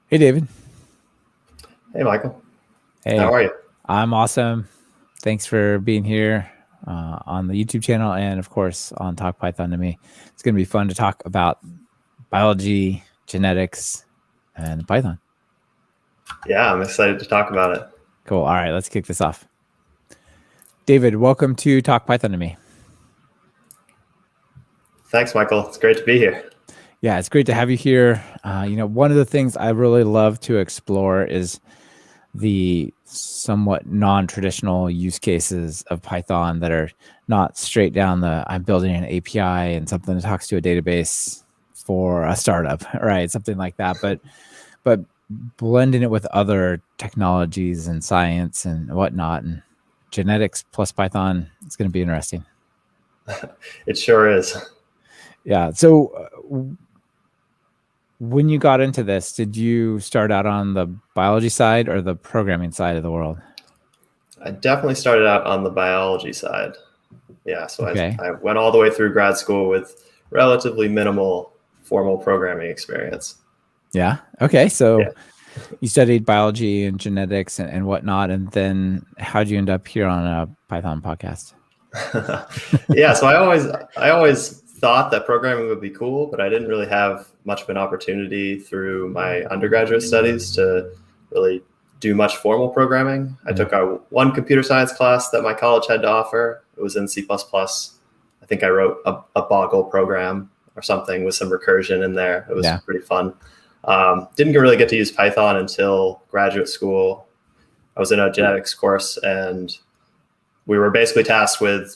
Hey, David. Hey, Michael. How Hey, are you? I'm awesome. Thanks for being here on the YouTube channel and, of course, on Talk Python to me. It's going to be fun to talk about biology, genetics, and Python. Yeah, I'm excited to talk about it. Cool. All right, let's kick this off. David, welcome to Talk Python to me. Thanks, Michael. It's great to be here. Yeah, it's great to have you here. One of the things I really love to explore is the somewhat non-traditional use cases of Python that are not straight down the I'm building an API and something that talks to a database for a startup, right? Something like that. But blending it with other technologies and science and whatnot, and genetics plus Python, it's going to be interesting. It sure is. Yeah. So when you got into this, did you start out on the biology side or the programming side of the world? I definitely started out on the biology side. Yeah, so Okay. I went all the way through grad school with relatively minimal formal programming experience. Yeah. Okay. So Yeah. you studied biology and genetics and whatnot, and then how'd you end up here on a Python podcast? Yeah, so I always thought that programming would be cool, but I didn't really have much of an opportunity through my undergraduate studies to really do much formal programming. I took one computer science class that my college had to offer. It was in C++. I think I wrote a Boggle program or something with some recursion in there. It was Yeah. pretty fun. Didn't really get to use Python until graduate school. I was in a genetics course, and we were basically tasked with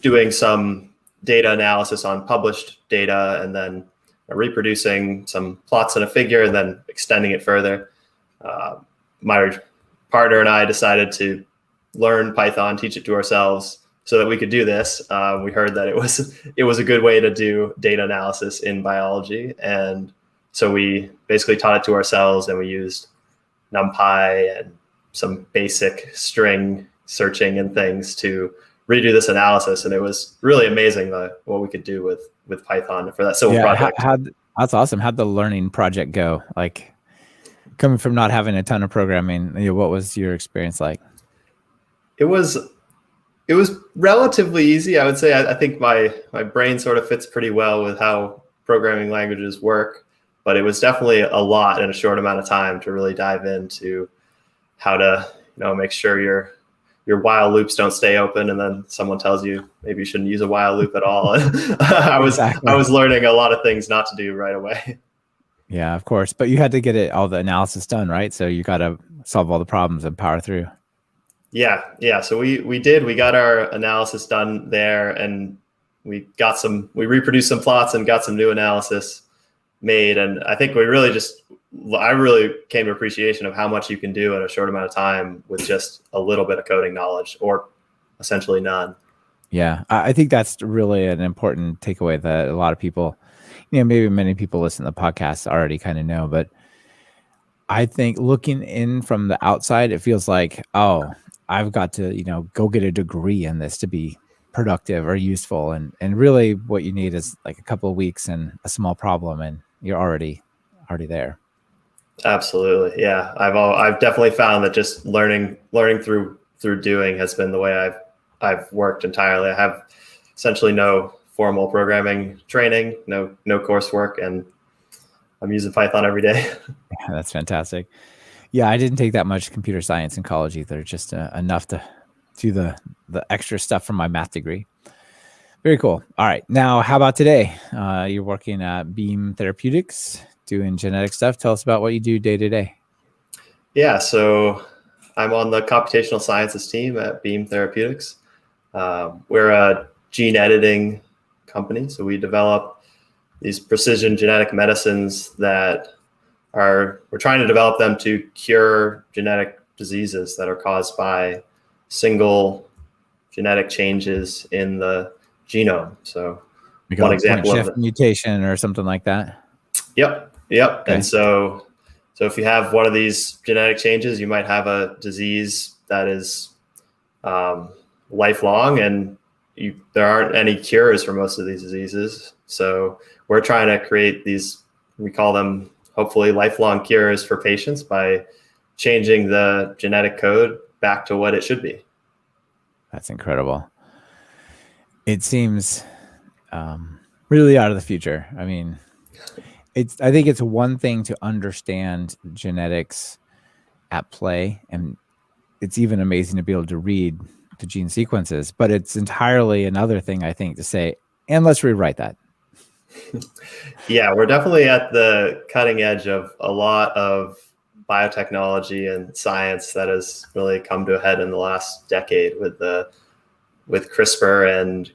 doing some data analysis on published data and then reproducing some plots in a figure and then extending it further. My partner and I decided to learn Python, teach it to ourselves so that we could do this. We heard that it was a good way to do data analysis in biology. And so we basically taught it to ourselves, and we used NumPy and some basic string searching and things to redo this analysis. And it was really amazing what we could do with Python for that simple project. That's awesome. How'd the learning project go? Like, coming from not having a ton of programming, what was your experience like? It was relatively easy, I would say. I think my brain sort of fits pretty well with how programming languages work, but it was definitely a lot in a short amount of time to really dive into how to make sure your while loops don't stay open, and then someone tells you maybe you shouldn't use a while loop at all. I was learning a lot of things not to do right away. Yeah, of course. But you had to get all the analysis done, right? So you got to solve all the problems and power through. Yeah. So we did. We got our analysis done there, and we reproduced some plots and got some new analysis made. And I think I really came to appreciation of how much you can do in a short amount of time with just a little bit of coding knowledge, or essentially none. Yeah, I think that's really an important takeaway that a lot of people, maybe many people listen to the podcast already kind of know, but I think looking in from the outside, it feels like, oh, I've got to, go get a degree in this to be productive or useful. And really what you need is like a couple of weeks and a small problem, and you're already there. Absolutely. Yeah. I've definitely found that just learning through doing has been the way I've worked entirely. I have essentially no formal programming training, no coursework, and I'm using Python every day. Yeah, that's fantastic. Yeah, I didn't take that much computer science in college either, just enough to do the extra stuff from my math degree. Very cool. All right. Now, how about today? You're working at Beam Therapeutics, doing genetic stuff. Tell us about what you do day to day. Yeah, so I'm on the computational sciences team at Beam Therapeutics. We're a gene editing company, so we develop these precision genetic medicines that we're trying to develop them to cure genetic diseases that are caused by single genetic changes in the genome. So one example of shift mutation or something like that. Yep. Okay. And so if you have one of these genetic changes, you might have a disease that is lifelong, and there aren't any cures for most of these diseases. So we're trying to create these, we call them hopefully lifelong cures for patients by changing the genetic code back to what it should be. That's incredible. It seems really out of the future. I mean, I think it's one thing to understand genetics at play, and it's even amazing to be able to read the gene sequences, but it's entirely another thing, I think, to say, and let's rewrite that. Yeah, we're definitely at the cutting edge of a lot of biotechnology and science that has really come to a head in the last decade with CRISPR and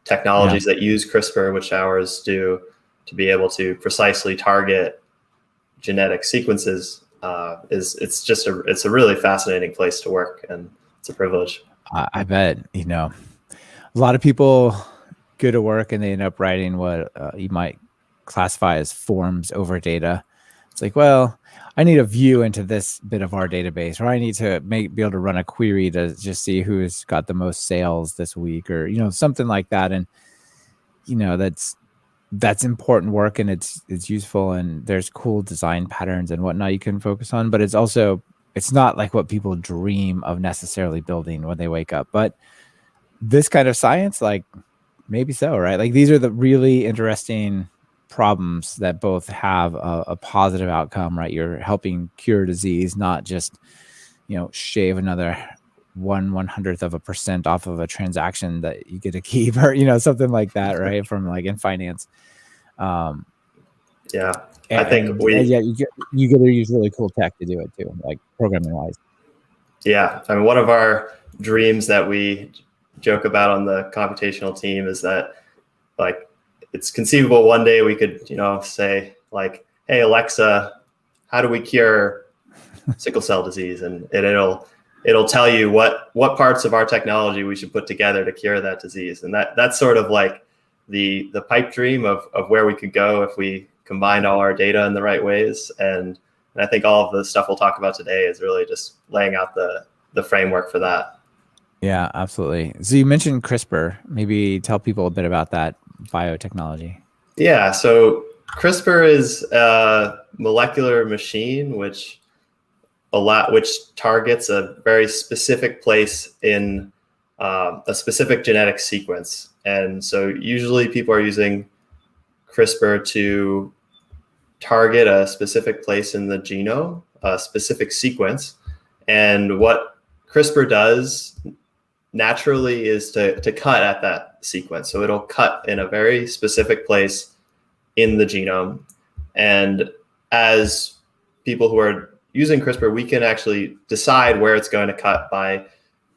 technologies that use CRISPR, which ours do, to be able to precisely target genetic sequences. It's a really fascinating place to work, and it's a privilege. I bet, a lot of people go to work and they end up writing what you might classify as forms over data. It's like, well, I need a view into this bit of our database, or I need to be able to run a query to just see who's got the most sales this week, or something like that. And that's important work, and it's useful, and there's cool design patterns and whatnot you can focus on. But it's not like what people dream of necessarily building when they wake up. But this kind of science, like, maybe so, right? Like, these are the really interesting problems that both have a positive outcome, right? You're helping cure disease, not just, shave another 1/100% off of a transaction that you get to keep, or, something like that, right? From like in finance. Yeah. I think you get to use really cool tech to do it too, like programming wise. Yeah. I mean, one of our dreams that we joke about on the computational team is that, like, it's conceivable one day we could, say, like, hey, Alexa, how do we cure sickle cell disease? And it'll tell you what parts of our technology we should put together to cure that disease. And that's sort of like the pipe dream of where we could go if we combine all our data in the right ways. And I think all of the stuff we'll talk about today is really just laying out the framework for that. Yeah, absolutely. So you mentioned CRISPR. Maybe tell people a bit about that biotechnology. Yeah, so CRISPR is a molecular machine which targets a very specific place in a specific genetic sequence. And so usually people are using CRISPR to target a specific place in the genome, a specific sequence. And what CRISPR does naturally is to cut at that sequence. So it'll cut in a very specific place in the genome. And as people who are using CRISPR, we can actually decide where it's going to cut by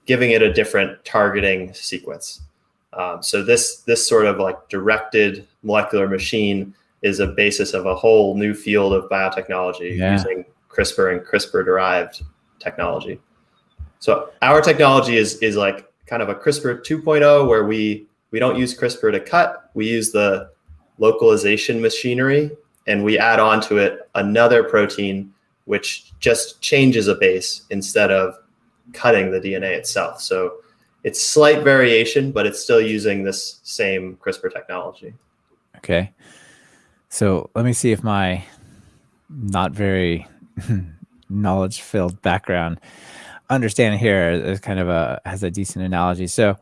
giving it a different targeting sequence. So this sort of like directed molecular machine is a basis of a whole new field of biotechnology using CRISPR and CRISPR-derived technology. So our technology is like kind of a CRISPR 2.0, where we don't use CRISPR to cut. We use the localization machinery, and we add on to it another protein which just changes a base instead of cutting the DNA itself. So it's slight variation, but it's still using this same CRISPR technology. Okay. So let me see if my not very knowledge-filled background understanding here is kind of has a decent analogy. So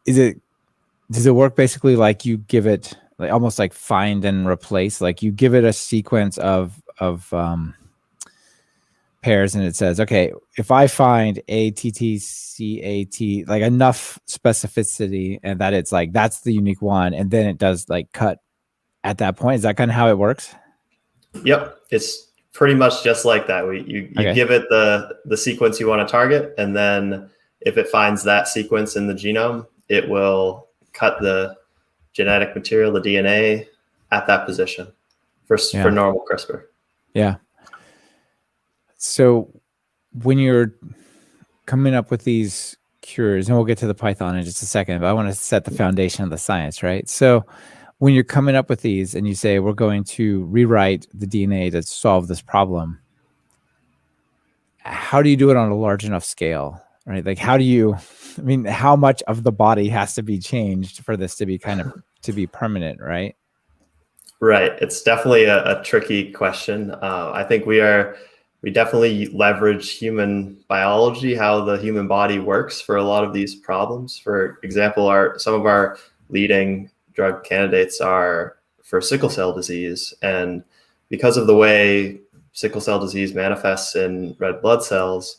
does it work basically like you give it, like almost like find and replace, like you give it a sequence of pairs, and it says, okay, if I find ATTCAT, like enough specificity, and that it's like that's the unique one, and then it does like cut at that point. Is that kind of how it works? Yep, it's pretty much just like that. You give it the sequence you want to target, and then if it finds that sequence in the genome, it will cut the genetic material, the DNA, at that position for normal CRISPR. Yeah. So when you're coming up with these cures, and we'll get to the Python in just a second, but I want to set the foundation of the science, right? So when you're coming up with these and you say, we're going to rewrite the DNA to solve this problem, how do you do it on a large enough scale, right? Like, how much of the body has to be changed for this to be to be permanent, right? Right. It's definitely a tricky question. I think we definitely leverage human biology, how the human body works for a lot of these problems. For example, some of our leading drug candidates are for sickle cell disease. And because of the way sickle cell disease manifests in red blood cells,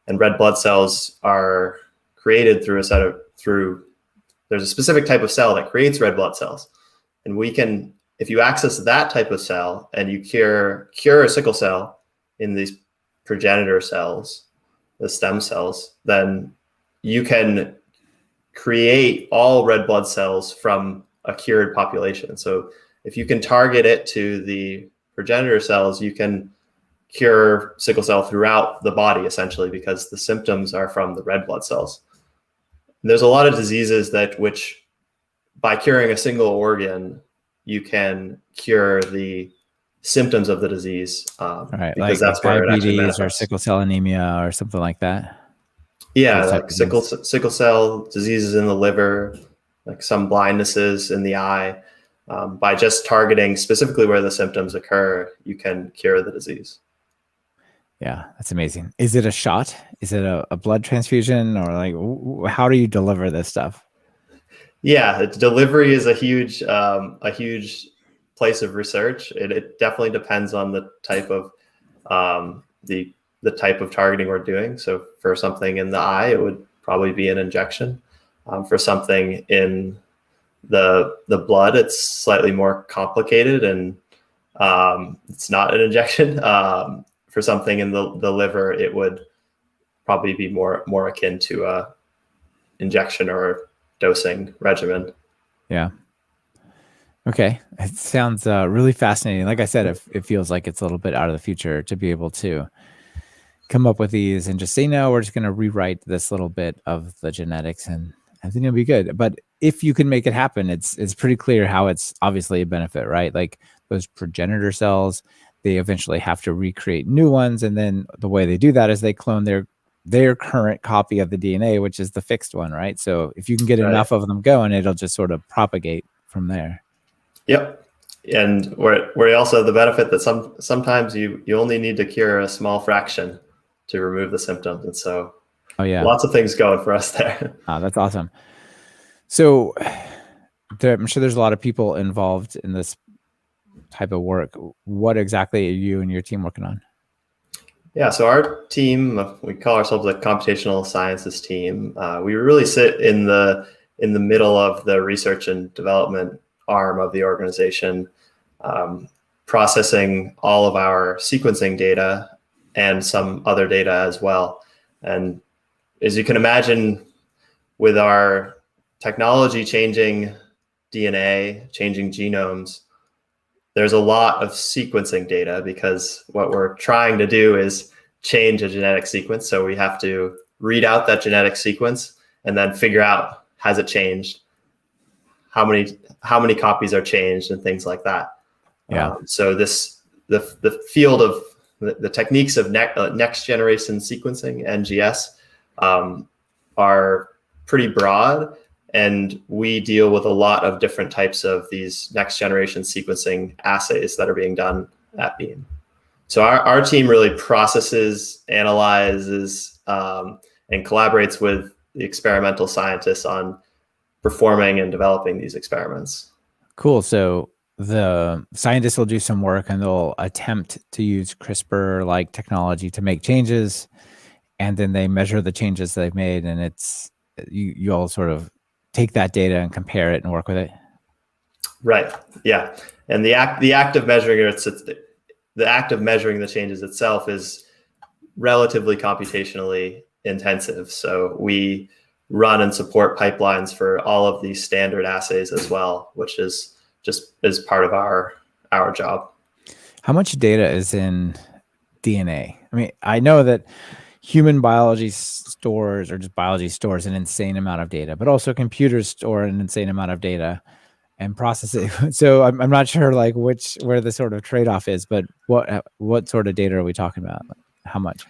and red blood cells are created through there's a specific type of cell that creates red blood cells. And if you access that type of cell and you cure a sickle cell in these progenitor cells, the stem cells, then you can create all red blood cells from a cured population. So if you can target it to the progenitor cells, you can cure sickle cell throughout the body, essentially, because the symptoms are from the red blood cells. And there's a lot of diseases which by curing a single organ, you can cure the symptoms of the disease, Right, because like that's where it actually diabetes or manifests. sickle cell anemia or something like that. Yeah, Those type like of sickle things. sickle cell diseases in the liver, like some blindnesses in the eye. By just targeting specifically where the symptoms occur, you can cure the disease. Yeah, that's amazing. Is it a shot? Is it a blood transfusion, or like how do you deliver this stuff? Yeah, delivery is a huge place of research. It definitely depends on the type of the type of targeting we're doing. So for something in the eye, it would probably be an injection. For something in the blood, it's slightly more complicated, and it's not an injection. For something in the liver, it would probably be more akin to a injection or dosing regimen. Yeah. Okay. It sounds really fascinating. Like I said, it feels like it's a little bit out of the future to be able to come up with these and just say, no, we're just going to rewrite this little bit of the genetics, and I think it'll be good. But if you can make it happen, it's pretty clear how it's obviously a benefit, right? Like those progenitor cells, they eventually have to recreate new ones. And then the way they do that is they clone their current copy of the DNA, which is the fixed one, right? So if you can get Right. enough of them going, it'll just sort of propagate from there. Yep. And where you also have the benefit that sometimes you only need to cure a small fraction to remove the symptoms. And so Oh yeah. lots of things going for us there. That's awesome. So I'm sure there's a lot of people involved in this type of work. What exactly are you and your team working on? Yeah, so our team, we call ourselves a computational sciences team. We really sit in the middle of the research and development arm of the organization, processing all of our sequencing data and some other data as well. And as you can imagine, with our technology changing DNA, changing genomes, there's a lot of sequencing data, because what we're trying to do is change a genetic sequence. So we have to read out that genetic sequence and then figure out, has it changed? How many copies are changed, and things like that. Yeah. So the field of the techniques of next generation sequencing, NGS, are pretty broad, and we deal with a lot of different types of these next generation sequencing assays that are being done at Beam. So our team really processes, analyzes, and collaborates with the experimental scientists on performing and developing these experiments. Cool. So the scientists will do some work and they'll attempt to use CRISPR-like technology to make changes, and then they measure the changes they've made, and it's you all sort of take that data and compare it and work with it. Right. Yeah. And the act of measuring it, the act of measuring the changes itself is relatively computationally intensive. So we run and support pipelines for all of these standard assays as well, which is part of our job. How much data is in DNA? I mean, I know that human biology stores, or just biology stores, an insane amount of data, but also computers store an insane amount of data and process it. So I'm not sure like where the sort of trade-off is, but what sort of data are we talking about? How much?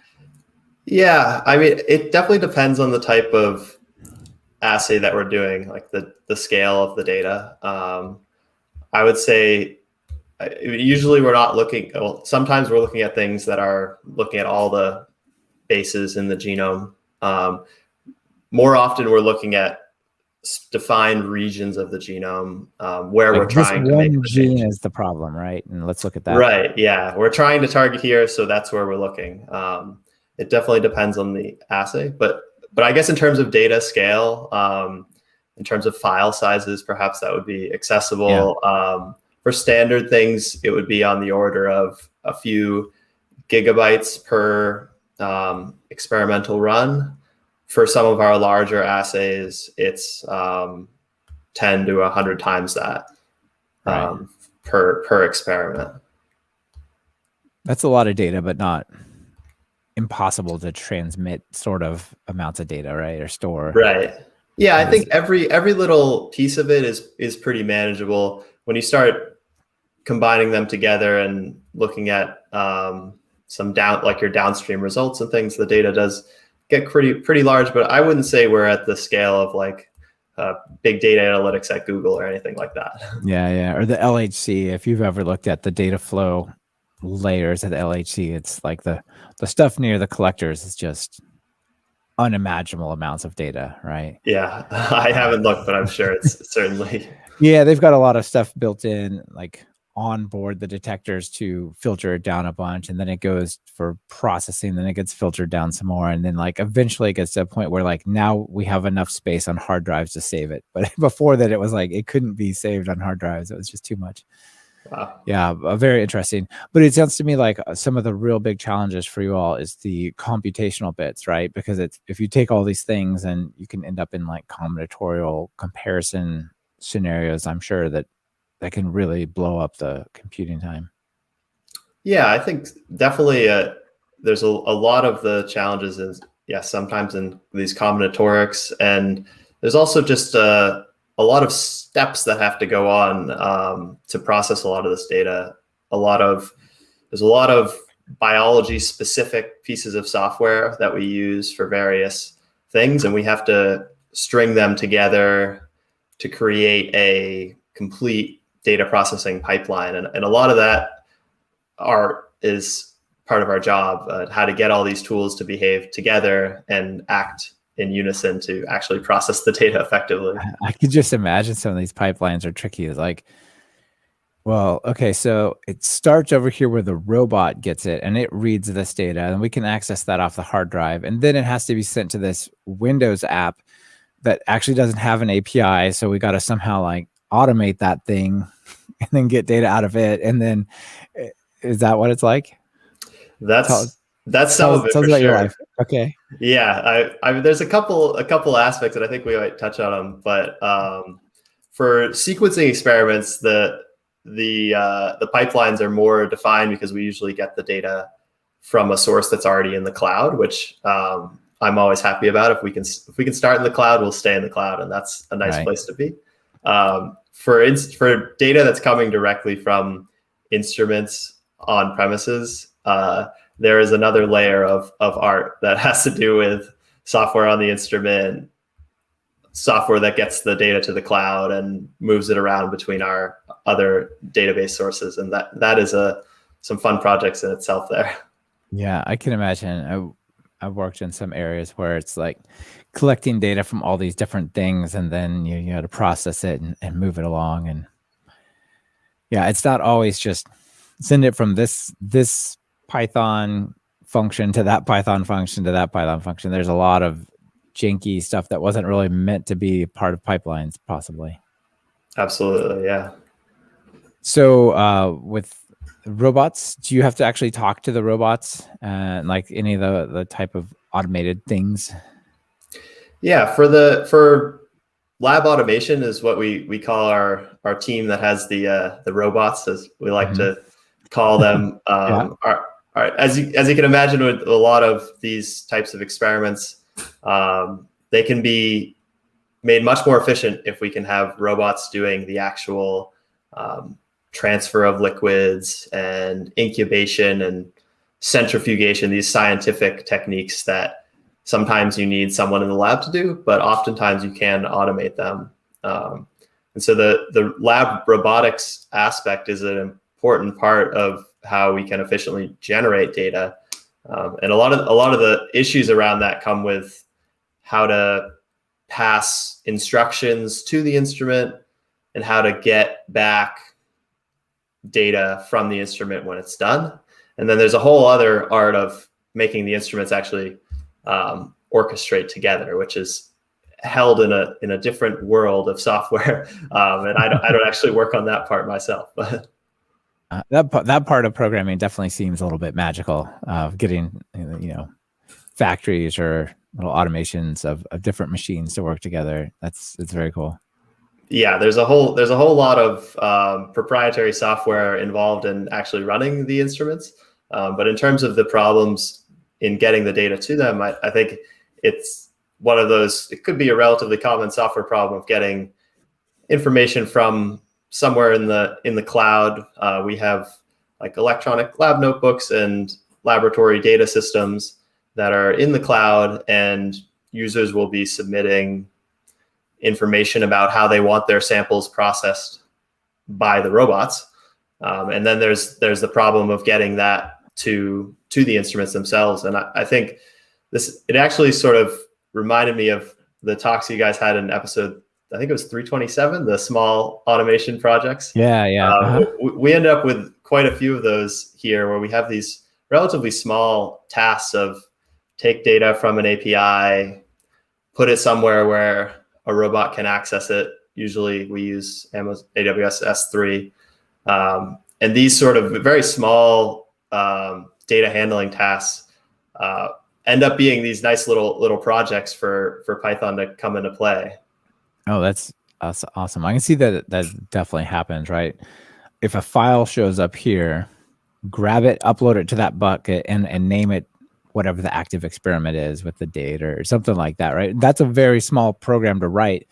Yeah, I mean, it definitely depends on the type of assay that we're doing, like the scale of the data. I would say Usually we're not looking, well, sometimes we're looking at things that are looking at all the bases in the genome. More often we're looking at defined regions of the genome where we're trying to make the gene change. is the problem, right? And let's look at that. Right. Yeah. We're trying to target here. So that's where we're looking. It definitely depends on the assay, but I guess in terms of data scale, in terms of file sizes, perhaps that would be accessible. Yeah. For standard things, it would be on the order of a few gigabytes per experimental run. For some of our larger assays, it's 10 to 100 times that per experiment. That's a lot of data, but not impossible to transmit sort of amounts of data, right? Or store. Right. Yeah, I think every little piece of it is pretty manageable. When you start combining them together and looking at some your downstream results and things, the data does get pretty large. But I wouldn't say we're at the scale of like big data analytics at Google or anything like that. Yeah. Or the LHC. If you've ever looked at the data flow layers at the LHC, it's like the stuff near the collectors is just unimaginable amounts of data, right? Yeah, I haven't looked, but I'm sure it's certainly. Yeah, they've got a lot of stuff built in, like on board the detectors to filter it down a bunch, and then it goes for processing, then it gets filtered down some more, and then like eventually it gets to a point where like now we have enough space on hard drives to save it. But before that, it was like it couldn't be saved on hard drives. It was just too much. Wow. Yeah, very interesting. But it sounds to me like some of the real big challenges for you all is the computational bits, right? Because if you take all these things and you can end up in like combinatorial comparison scenarios, I'm sure that can really blow up the computing time. Yeah, I think definitely there's a lot of the challenges is, sometimes in these combinatorics, and there's also just a lot of steps that have to go on to process a lot of this data. There's a lot of biology specific pieces of software that we use for various things, and we have to string them together to create a complete data processing pipeline. And a lot of that is part of our job, how to get all these tools to behave together and act in unison to actually process the data effectively. I could just imagine some of these pipelines are tricky. It's like, well, okay, so it starts over here where the robot gets it and it reads this data and we can access that off the hard drive. And then it has to be sent to this Windows app that actually doesn't have an API. So we got to somehow like automate that thing and then get data out of it. And then is that what it's like? That's some of it for about sure. Your life. Okay. Yeah, there's a couple aspects that I think we might touch on them, but for sequencing experiments, the pipelines are more defined because we usually get the data from a source that's already in the cloud, which I'm always happy about. If we can start in the cloud, we'll stay in the cloud, and that's a nice place to be. For data that's coming directly from instruments on premises, there is another layer of art that has to do with software on the instrument, software that gets the data to the cloud and moves it around between our other database sources. And that is some fun projects in itself there. Yeah, I can imagine. I've worked in some areas where it's like collecting data from all these different things, and then you got to process it and move it along. And yeah, it's not always just send it from this Python function to that Python function to that Python function. There's a lot of janky stuff that wasn't really meant to be part of pipelines, possibly. Absolutely, yeah. So with robots, do you have to actually talk to the robots and like any of the type of automated things? Yeah, for lab automation is what we call our team that has the robots, as we like to call them. As you can imagine, with a lot of these types of experiments, they can be made much more efficient if we can have robots doing the actual transfer of liquids and incubation and centrifugation, these scientific techniques that sometimes you need someone in the lab to do, but oftentimes you can automate them. And so the lab robotics aspect is an important part of how we can efficiently generate data. And a lot of the issues around that come with how to pass instructions to the instrument and how to get back data from the instrument when it's done. And then there's a whole other art of making the instruments actually orchestrate together, which is held in a different world of software. And I don't actually work on that part myself. But that part of programming definitely seems a little bit magical, of getting factories or little automations of different machines to work together. It's very cool. Yeah, there's a whole lot of proprietary software involved in actually running the instruments. But in terms of the problems in getting the data to them, I think it's one of those. It could be a relatively common software problem of getting information from somewhere in the cloud. We have like electronic lab notebooks and laboratory data systems that are in the cloud, and users will be submitting information about how they want their samples processed by the robots. And then there's the problem of getting that to the instruments themselves. And I think it actually sort of reminded me of the talks you guys had in episode, I think it was 327, the small automation projects. Yeah. We end up with quite a few of those here, where we have these relatively small tasks of take data from an API, put it somewhere where a robot can access it. Usually we use AWS S3. And these sort of very small data handling tasks end up being these nice little projects for Python to come into play. Oh, that's awesome. I can see that definitely happens, right? If a file shows up here, grab it, upload it to that bucket, and name it whatever the active experiment is with the date or something like that, right? That's a very small program to write,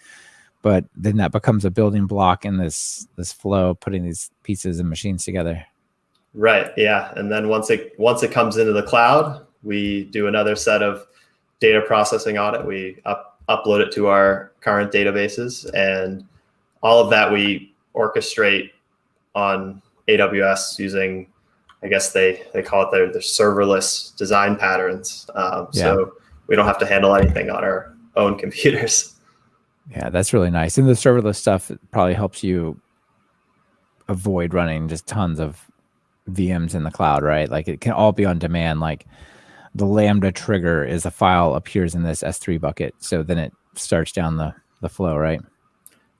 but then that becomes a building block in this flow, putting these pieces and machines together. Right. Yeah. And then once it comes into the cloud, we do another set of data processing on it. We upload it to our current databases, and all of that we orchestrate on AWS using, I guess they call it their serverless design patterns. So we don't have to handle anything on our own computers. Yeah, that's really nice. And the serverless stuff probably helps you avoid running just tons of VMs in the cloud, right? Like it can all be on demand. Like the Lambda trigger is a file appears in this S3 bucket. So then it starts down the flow, right?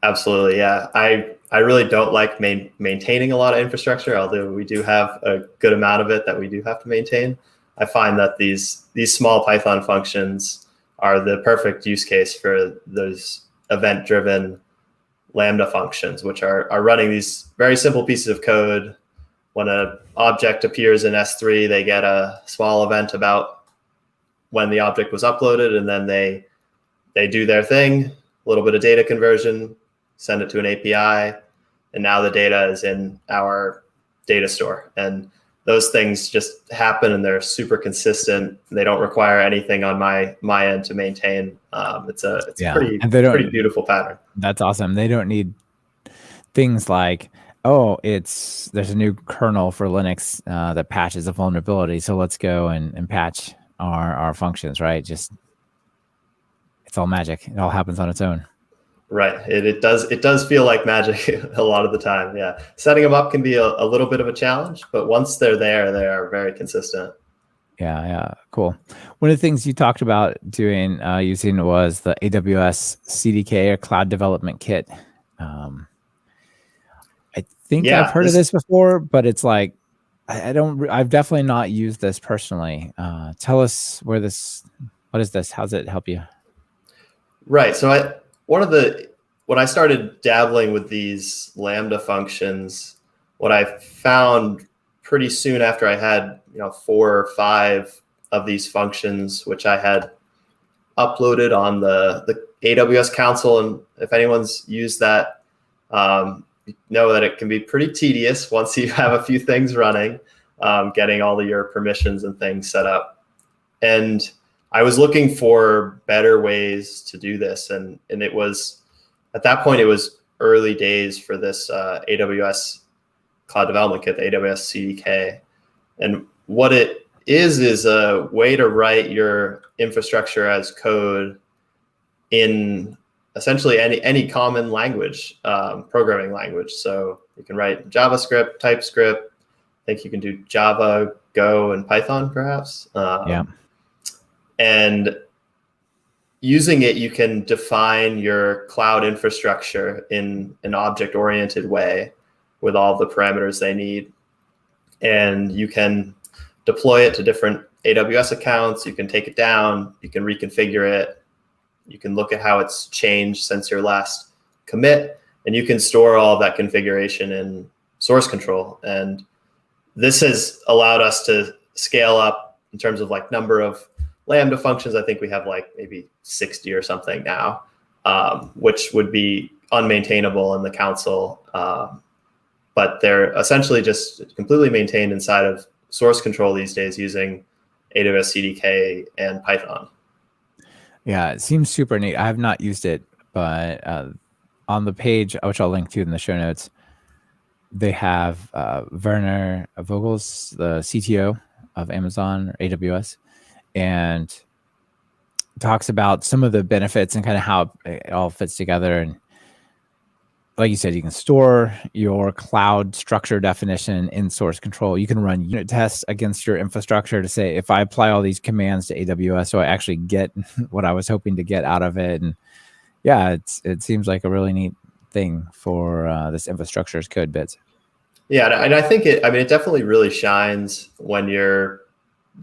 Absolutely. Yeah. I really don't like maintaining a lot of infrastructure, although we do have a good amount of it that we do have to maintain. I find that these small Python functions are the perfect use case for those event-driven Lambda functions, which are running these very simple pieces of code. When an object appears in S3, they get a small event about when the object was uploaded, and then they do their thing, a little bit of data conversion, send it to an API, and now the data is in our data store. And those things just happen, and they're super consistent. They don't require anything on my end to maintain. It's a pretty beautiful pattern. That's awesome. They don't need things like, there's a new kernel for Linux that patches a vulnerability, so let's go and patch our functions, right? Just it's all magic. It all happens on its own. Right. It does feel like magic a lot of the time. Yeah. Setting them up can be a little bit of a challenge, but once they're there, they are very consistent. Yeah. Cool. One of the things you talked about doing, using was the AWS CDK or Cloud Development Kit. I think I've heard of this before, but it's like, I've definitely not used this personally. Tell us what is this? How's it help you? Right. So when I started dabbling with these Lambda functions, what I found pretty soon after I had 4 or 5 of these functions, which I had uploaded on the AWS console, and if anyone's used that, you know that it can be pretty tedious once you have a few things running, getting all of your permissions and things set up. And I was looking for better ways to do this, and it was at that point it was early days for this AWS cloud development kit, the AWS CDK. And what it is a way to write your infrastructure as code in essentially any common language, programming language. So you can write JavaScript, TypeScript. I think you can do Java, Go, and Python, perhaps. Yeah. And using it, you can define your cloud infrastructure in an object-oriented way with all the parameters they need. And you can deploy it to different AWS accounts. You can take it down. You can reconfigure it. You can look at how it's changed since your last commit. And you can store all of that configuration in source control. And this has allowed us to scale up in terms of like number of Lambda functions. I think we have like maybe 60 or something now, which would be unmaintainable in the console. But they're essentially just completely maintained inside of source control these days using AWS CDK and Python. Yeah, it seems super neat. I have not used it, but on the page, which I'll link to in the show notes, they have Werner Vogels, the CTO of Amazon or AWS, and talks about some of the benefits and kind of how it all fits together. And like you said, you can store your cloud structure definition in source control. You can run unit tests against your infrastructure to say, if I apply all these commands to AWS, so I actually get what I was hoping to get out of it. And yeah, it seems like a really neat thing for this infrastructure as code bits. Yeah, and I think it definitely really shines when you're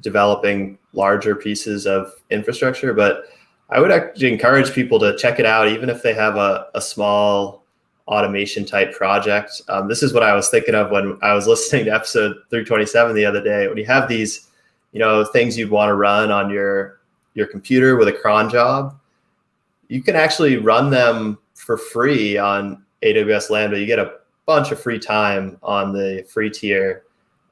developing larger pieces of infrastructure. But I would actually encourage people to check it out, even if they have a small automation type project. This is what I was thinking of when I was listening to episode 327 the other day. When you have these, things you'd want to run on your computer with a cron job, you can actually run them for free on AWS Lambda. You get a bunch of free time on the free tier,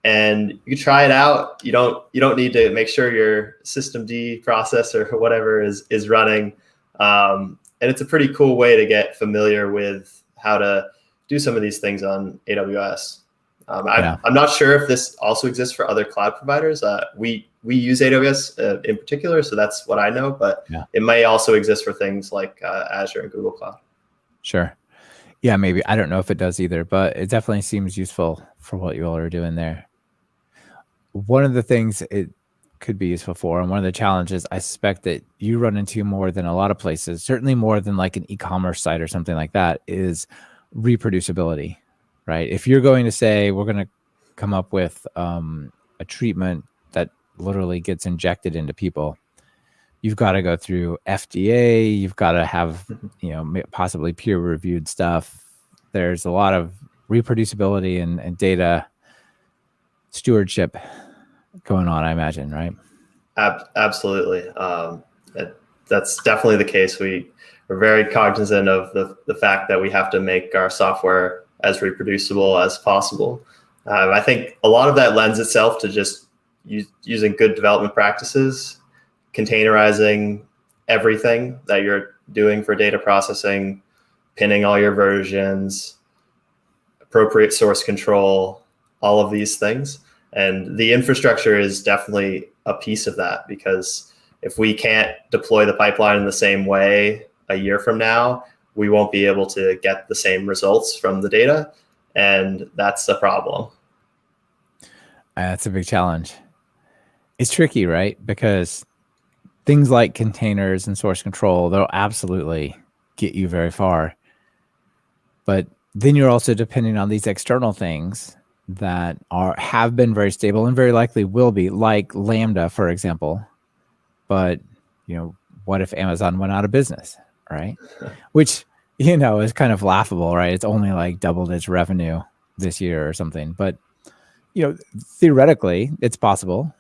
and you can try it out. You don't need to make sure your systemd processor or whatever is running. And it's a pretty cool way to get familiar with how to do some of these things on AWS. I'm not sure if this also exists for other cloud providers. We use AWS in particular, so that's what I know, but it may also exist for things like Azure and Google Cloud. Sure. Yeah, maybe. I don't know if it does either, but it definitely seems useful for what you all are doing there. One of the things it could be useful for, and one of the challenges I suspect that you run into more than a lot of places, certainly more than like an e-commerce site or something like that, is reproducibility, right? If you're going to say, we're going to come up with a treatment that literally gets injected into people, you've got to go through FDA, you've got to have, possibly peer-reviewed stuff. There's a lot of reproducibility and data stewardship going on, I imagine, right? Absolutely. That's definitely the case. We're very cognizant of the fact that we have to make our software as reproducible as possible. I think a lot of that lends itself to just using good development practices, containerizing everything that you're doing for data processing, pinning all your versions, appropriate source control, all of these things. And the infrastructure is definitely a piece of that, because if we can't deploy the pipeline in the same way a year from now, we won't be able to get the same results from the data. And that's the problem. That's a big challenge. It's tricky, right? Because things like containers and source control, they'll absolutely get you very far. But then you're also depending on these external things that have been very stable and very likely will be, like Lambda, for example. But, what if Amazon went out of business, right? Which, is kind of laughable, right? It's only like doubled its revenue this year or something. But, theoretically, it's possible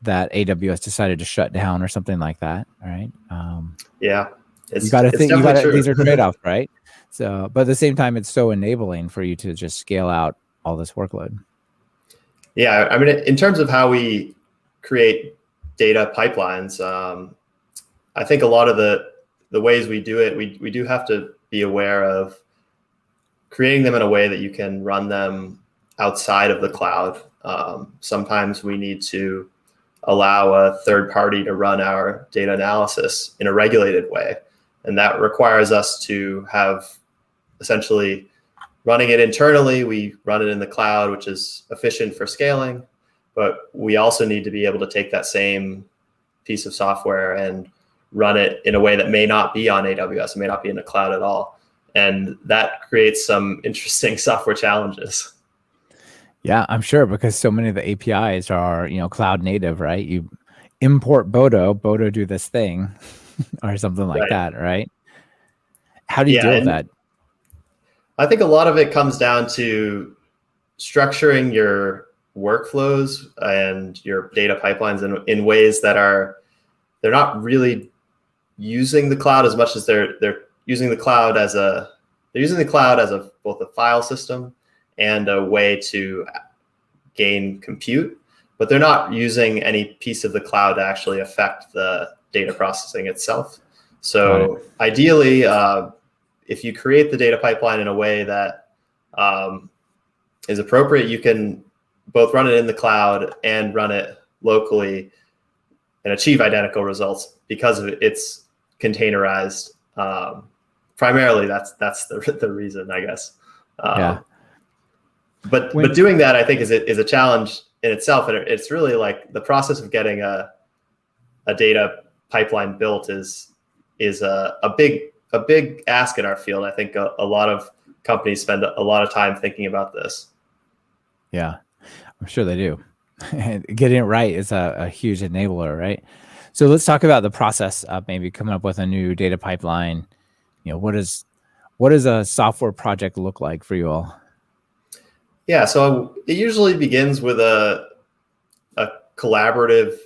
that AWS decided to shut down or something like that, right? Yeah. You got to think, these are trade-offs, right? So, but at the same time, it's so enabling for you to just scale out all this workload. Yeah, in terms of how we create data pipelines, I think a lot of the ways we do it, we do have to be aware of creating them in a way that you can run them outside of the cloud. Sometimes we need to allow a third party to run our data analysis in a regulated way. And that requires us to have essentially running it internally. We run it in the cloud, which is efficient for scaling, but we also need to be able to take that same piece of software and run it in a way that may not be on AWS, may not be in the cloud at all. And that creates some interesting software challenges. Yeah, I'm sure, because so many of the APIs are, cloud native, right? You import Bodo do this thing or something like Right. that, right? How do you Yeah, deal with and that? I think a lot of it comes down to structuring your workflows and your data pipelines in ways that they're not really using the cloud as much as they're using the cloud as both a file system and a way to gain compute, but they're not using any piece of the cloud to actually affect the data processing itself. So ideally, if you create the data pipeline in a way that is appropriate, you can both run it in the cloud and run it locally and achieve identical results because of it's containerized. Primarily, that's the reason, I guess. Yeah. But doing that, I think, is a challenge in itself, and it's really like the process of getting a data pipeline built is a big ask in our field. I think a lot of companies spend a lot of time thinking about this. Yeah, I'm sure they do. Getting it right is a huge enabler, right? So let's talk about the process of maybe coming up with a new data pipeline. What does a software project look like for you all? Yeah, so it usually begins with a collaborative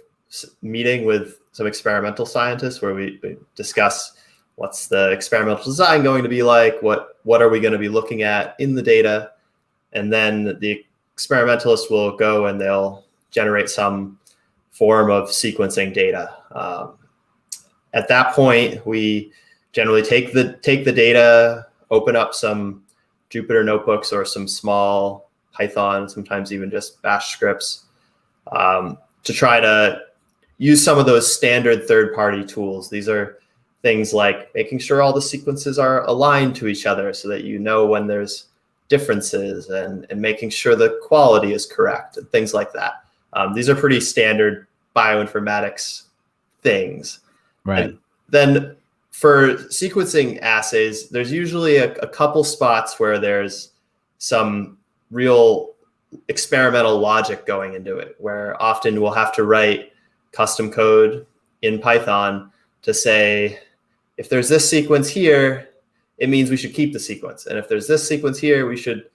meeting with some experimental scientists where we discuss what's the experimental design going to be like, what are we going to be looking at in the data, and then the experimentalists will go and they'll generate some form of sequencing data. At that point, we generally take the data, open up some Jupyter notebooks or some small Python, sometimes even just Bash scripts, to try to use some of those standard third-party tools. These are things like making sure all the sequences are aligned to each other so that you know when there's differences, and making sure the quality is correct and things like that. These are pretty standard bioinformatics things. Right. And then for sequencing assays, there's usually a couple spots where there's some real experimental logic going into it, where often we'll have to write custom code in Python to say, if there's this sequence here, it means we should keep the sequence. And if there's this sequence here, we should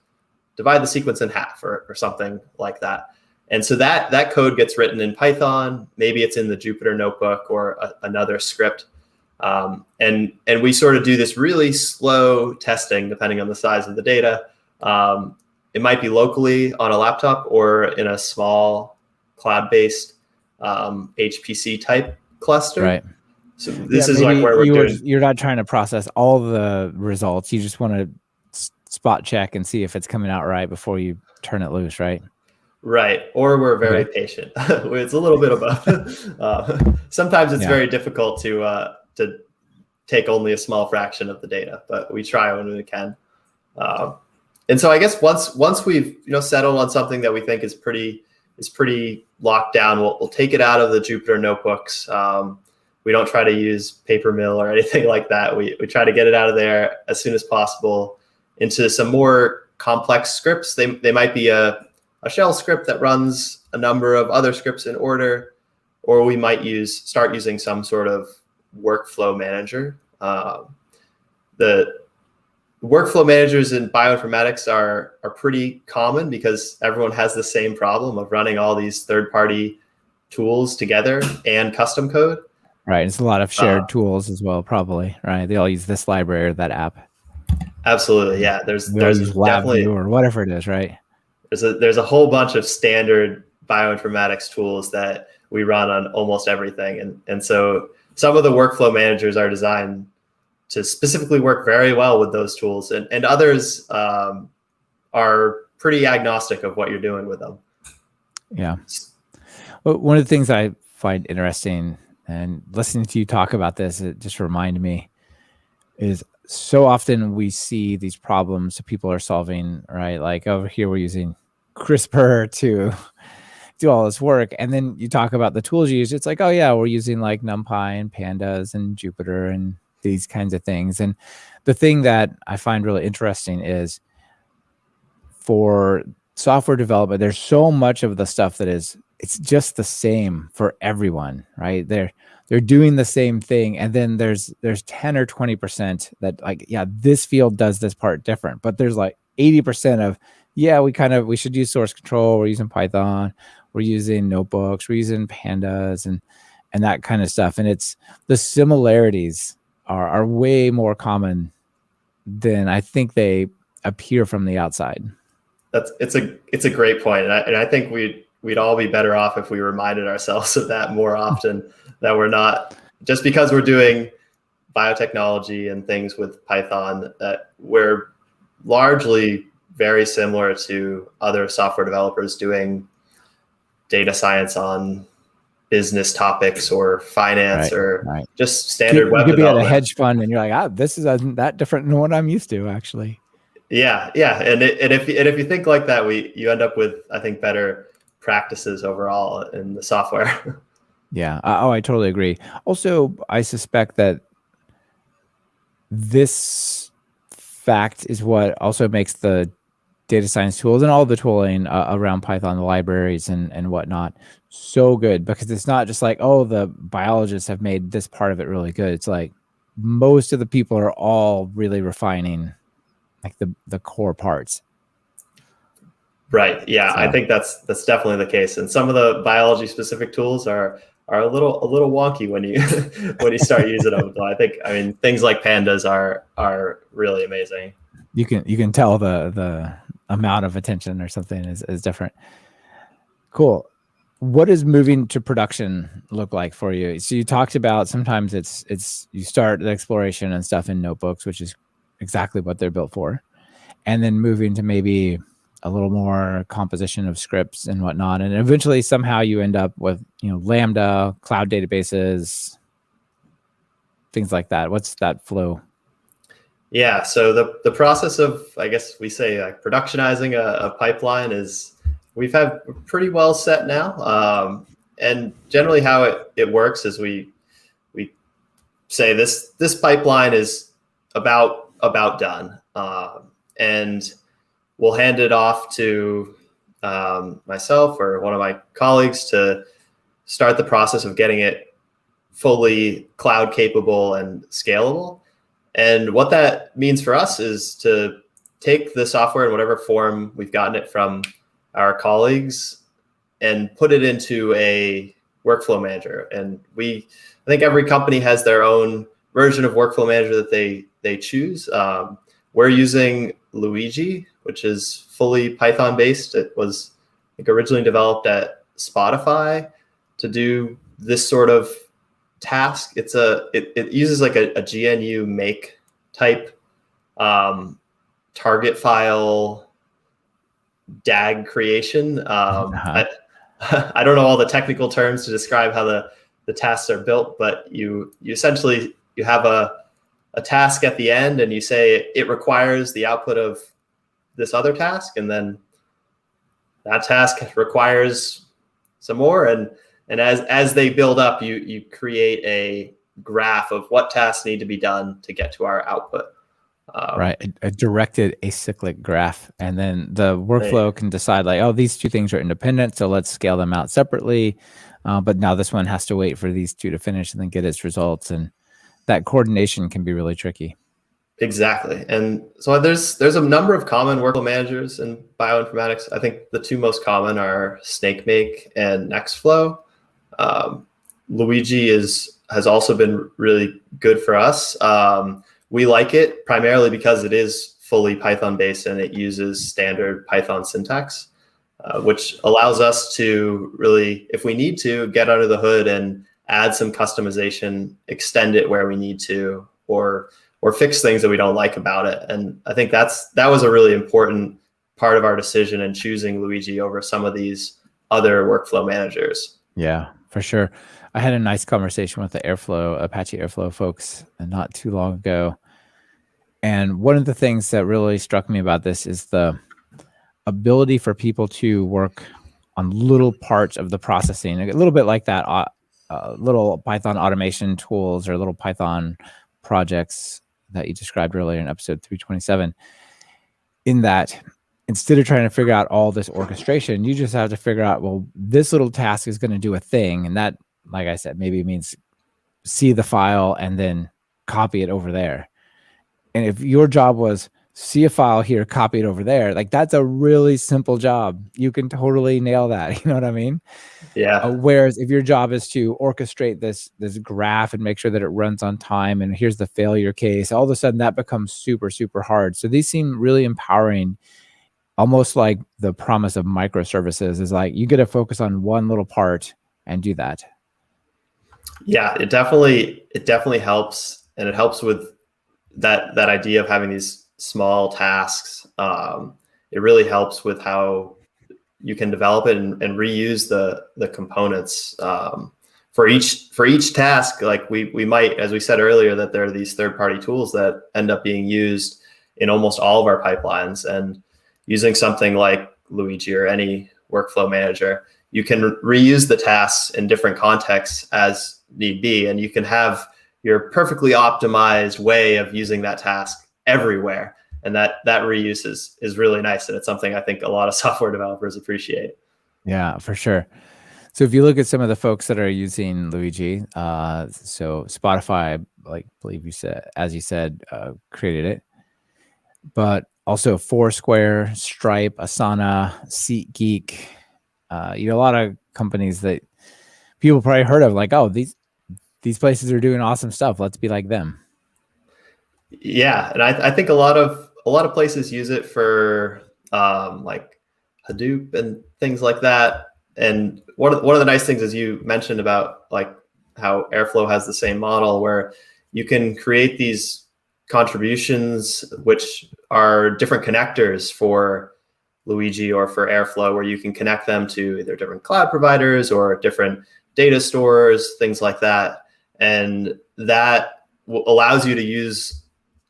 divide the sequence in half or something like that. And so that code gets written in Python. Maybe it's in the Jupyter notebook or another script. And we sort of do this really slow testing depending on the size of the data. It might be locally on a laptop or in a small cloud-based HPC type cluster. Right. So this is like where you're not trying to process all the results. You just want to spot check and see if it's coming out right before you turn it loose, right? Right. Or we're very patient. It's a little bit of both. Sometimes it's very difficult to take only a small fraction of the data, but we try when we can. And so I guess once we've settled on something that we think is pretty locked down, we'll take it out of the Jupyter notebooks. We don't try to use paper mill or anything like that. We try to get it out of there as soon as possible into some more complex scripts. They might be a shell script that runs a number of other scripts in order, or we might start using some sort of workflow manager. The workflow managers in bioinformatics are pretty common because everyone has the same problem of running all these third-party tools together and custom code. Right. It's a lot of shared tools as well, probably, right? They all use this library or that app. Absolutely. Yeah. There's definitely or whatever it is, right? There's a whole bunch of standard bioinformatics tools that we run on almost everything. And so some of the workflow managers are designed to specifically work very well with those tools, and others are pretty agnostic of what you're doing with them. Yeah. Well, one of the things I find interesting, and listening to you talk about this, it just reminded me, is so often we see these problems that people are solving, right? Like over here, we're using CRISPR to do all this work. And then you talk about the tools you use. It's like, oh yeah, we're using like NumPy and Pandas and Jupyter and these kinds of things. And the thing that I find really interesting is for software development, there's so much of the stuff that it's just the same for everyone, right? They're doing the same thing. And then there's 10 or 20% that like, yeah, this field does this part different, but there's like 80% of, yeah, we should use source control. We're using Python, we're using notebooks, we're using pandas and that kind of stuff. And it's the similarities are way more common than I think they appear from the outside. It's a great point. And I think we'd all be better off if we reminded ourselves of that more often, that we're not, just because we're doing biotechnology and things with Python, that we're largely very similar to other software developers doing data science on business topics or finance, or just standard web development. You could be at a hedge fund and you're like, this isn't that different than what I'm used to, actually. Yeah. And if you think like that, you end up with, I think, better practices overall in the software. Yeah. I totally agree. Also, I suspect that this fact is what also makes the data science tools and all the tooling around Python, the libraries and whatnot, so good, because it's not just like, oh, the biologists have made this part of it really good. It's like most of the people are all really refining like the core parts. Right. Yeah. So I think that's definitely the case. And some of the biology specific tools are a little wonky when you when you start using them. But I mean, things like pandas are really amazing. You can tell the amount of attention or something is different. Cool. What does moving to production look like for you? So you talked about sometimes it's you start the exploration and stuff in notebooks, which is exactly what they're built for, and then moving to maybe a little more composition of scripts and whatnot, and eventually somehow you end up with Lambda, cloud databases, things like that. What's that flow? Yeah, so the process of, I guess we say, like productionizing a pipeline is, we've had pretty well set now, and generally how it works is we say this pipeline is about done, and we'll hand it off to myself or one of my colleagues to start the process of getting it fully cloud capable and scalable. And what that means for us is to take the software in whatever form we've gotten it from our colleagues and put it into a workflow manager. And I think every company has their own version of workflow manager that they choose. We're using Luigi, which is fully Python based. It was, I think, originally developed at Spotify to do this sort of task. It uses like a GNU make type target file DAG creation. I don't know all the technical terms to describe how the tasks are built, but you essentially you have a task at the end and you say it requires the output of this other task, and then that task requires some more, and as they build up, you create a graph of what tasks need to be done to get to our output. Right, a directed acyclic graph, and then the workflow can decide like, oh, these two things are independent, so let's scale them out separately. But now this one has to wait for these two to finish and then get its results, and that coordination can be really tricky. Exactly, and so there's a number of common workflow managers in bioinformatics. I think the two most common are SnakeMake and Nextflow. Luigi has also been really good for us. We like it primarily because it is fully Python based and it uses standard Python syntax, which allows us to really, if we need to, get under the hood and add some customization, extend it where we need to, or fix things that we don't like about it. And I think that was a really important part of our decision in choosing Luigi over some of these other workflow managers. Yeah, for sure. I had a nice conversation with the Apache Airflow folks not too long ago. And one of the things that really struck me about this is the ability for people to work on little parts of the processing, a little bit like that, little Python automation tools or little Python projects that you described earlier in episode 327. In that, instead of trying to figure out all this orchestration, you just have to figure out, well, this little task is going to do a thing. And that, like I said, maybe means see the file and then copy it over there. And if your job was see a file here, copy it over there, like that's a really simple job. You can totally nail that. You know what I mean? Yeah. Whereas if your job is to orchestrate this graph and make sure that it runs on time, and here's the failure case, all of a sudden that becomes super, super hard. So these seem really empowering, almost like the promise of microservices is like, you get to focus on one little part and do that. Yeah, it definitely helps. And it helps with that idea of having these small tasks. It really helps with how you can develop it and reuse the components for each task. Like we might, as we said earlier, that there are these third-party tools that end up being used in almost all of our pipelines. And using something like Luigi or any workflow manager, you can reuse the tasks in different contexts as need be, and you can have your perfectly optimized way of using that task everywhere. And that reuse is really nice. And it's something I think a lot of software developers appreciate. Yeah, for sure. So if you look at some of the folks that are using Luigi, so Spotify, like I believe you said, as you said, created it, but also Foursquare, Stripe, Asana, SeatGeek, a lot of companies that people probably heard of, like, oh, these places are doing awesome stuff. Let's be like them. Yeah, and I think a lot of places use it for like Hadoop and things like that. And one of the nice things is you mentioned about like how Airflow has the same model where you can create these contributions, which are different connectors for Luigi or for Airflow, where you can connect them to either different cloud providers or different data stores, things like that. And that allows you to use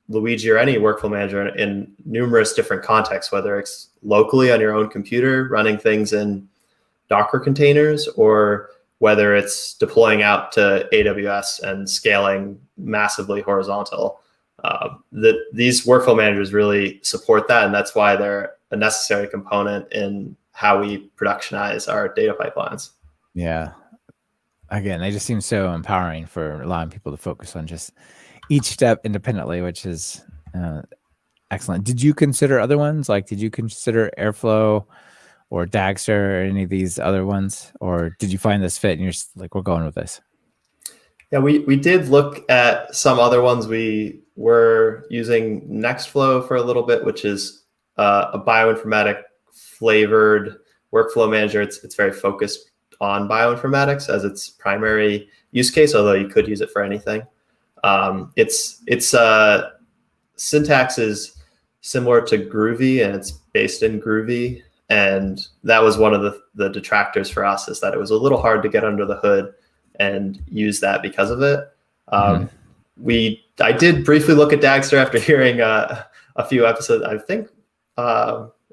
Luigi or any workflow manager in numerous different contexts, whether it's locally on your own computer, running things in Docker containers, or whether it's deploying out to AWS and scaling massively horizontal. These workflow managers really support that, and that's why they're a necessary component in how we productionize our data pipelines. Yeah. Again, they just seem so empowering for allowing people to focus on just each step independently, which is excellent. Did you consider other ones? Like, did you consider Airflow or Dagster or any of these other ones? Or did you find this fit and you're just like, we're going with this? Yeah, we did look at some other ones. We were using Nextflow for a little bit, which is a bioinformatic flavored workflow manager. It's very focused on bioinformatics as its primary use case, although you could use it for anything. Its syntax is similar to Groovy, and it's based in Groovy. And that was one of the detractors for us, is that it was a little hard to get under the hood and use that because of it. I did briefly look at Dagster after hearing a few episodes. I think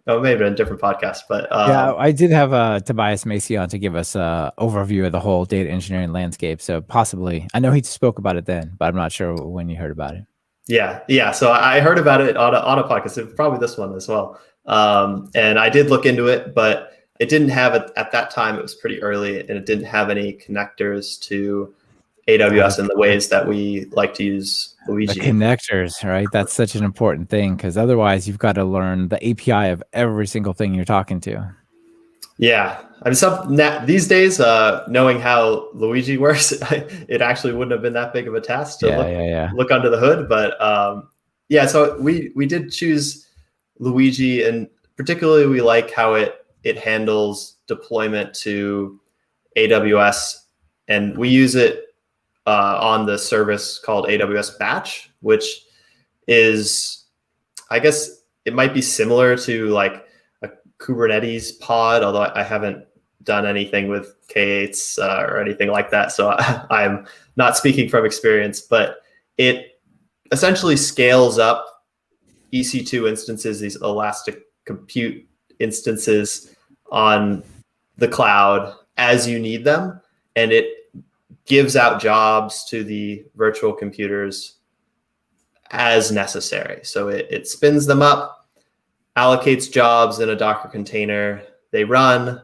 it may have been a different podcast, but yeah, I did have Tobias Macy on to give us an overview of the whole data engineering landscape. So possibly, I know he spoke about it then, but I'm not sure when you heard about it. Yeah. So I heard about it on a podcast, probably this one as well. And I did look into it, but it didn't have it at that time. It was pretty early, and it didn't have any connectors to AWS in the ways that we like to use Luigi. The connectors, right? That's such an important thing, because otherwise you've got to learn the API of every single thing you're talking to. Yeah. I mean, these days, knowing how Luigi works, it actually wouldn't have been that big of a task to look under the hood. But so we did choose Luigi, and particularly we like how it handles deployment to AWS, and we use it on the service called AWS Batch, which is, I guess it might be similar to like Kubernetes pod, although I haven't done anything with K8s or anything like that. So I'm not speaking from experience, but it essentially scales up EC2 instances, these elastic compute instances on the cloud as you need them. And it gives out jobs to the virtual computers as necessary. So it spins them up, allocates jobs in a Docker container. They run.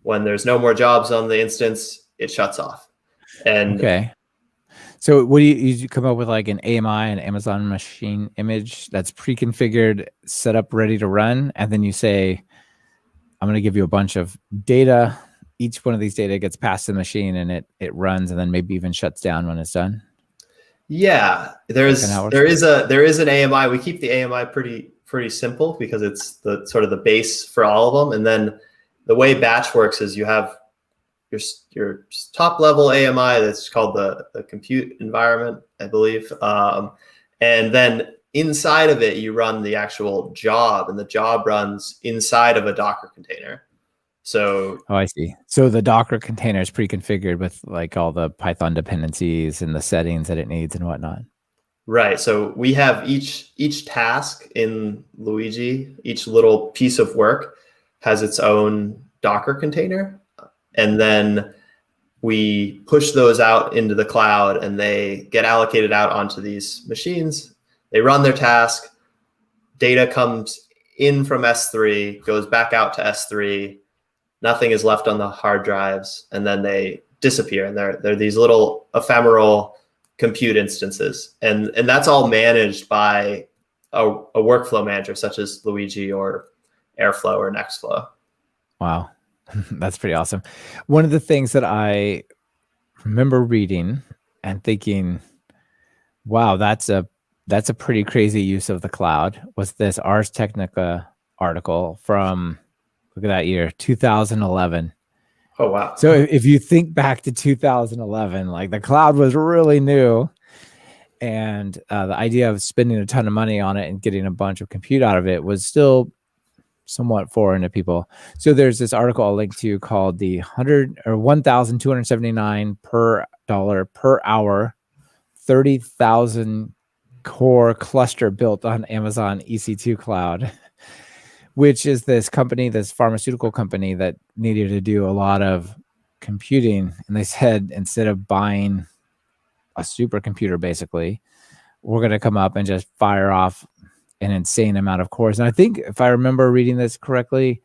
When there's no more jobs on the instance, it shuts off. And okay. So what do you come up with, like an AMI, an Amazon machine image that's pre-configured, set up, ready to run, and then you say, I'm going to give you a bunch of data. Each one of these data gets passed to the machine, and it runs, and then maybe even shuts down when it's done. yeah, there is an AMI. We keep the AMI pretty simple because it's the sort of the base for all of them. And then the way batch works is you have your top level AMI that's called the compute environment, I believe. And then inside of it, you run the actual job, and the job runs inside of a Docker container. So, oh, I see. So the Docker container is pre-configured with like all the Python dependencies and the settings that it needs and whatnot. Right. So we have each task in Luigi, each little piece of work has its own Docker container. And then we push those out into the cloud, and they get allocated out onto these machines. They run their task. Data comes in from S3, goes back out to S3. Nothing is left on the hard drives, and then they disappear. And they're these little ephemeral compute instances. And that's all managed by a workflow manager such as Luigi or Airflow or Nextflow. Wow. That's pretty awesome. One of the things that I remember reading and thinking, wow, that's a pretty crazy use of the cloud, was this Ars Technica article from, look at that year, 2011. Oh, wow. So if you think back to 2011, like the cloud was really new, and the idea of spending a ton of money on it and getting a bunch of compute out of it was still somewhat foreign to people. So there's this article I'll link to called the 1,279 per dollar per hour, 30,000 core cluster built on Amazon EC2 cloud, which is this company, this pharmaceutical company that needed to do a lot of computing. And they said, instead of buying a supercomputer, basically, we're going to come up and just fire off an insane amount of cores. And I think, if I remember reading this correctly,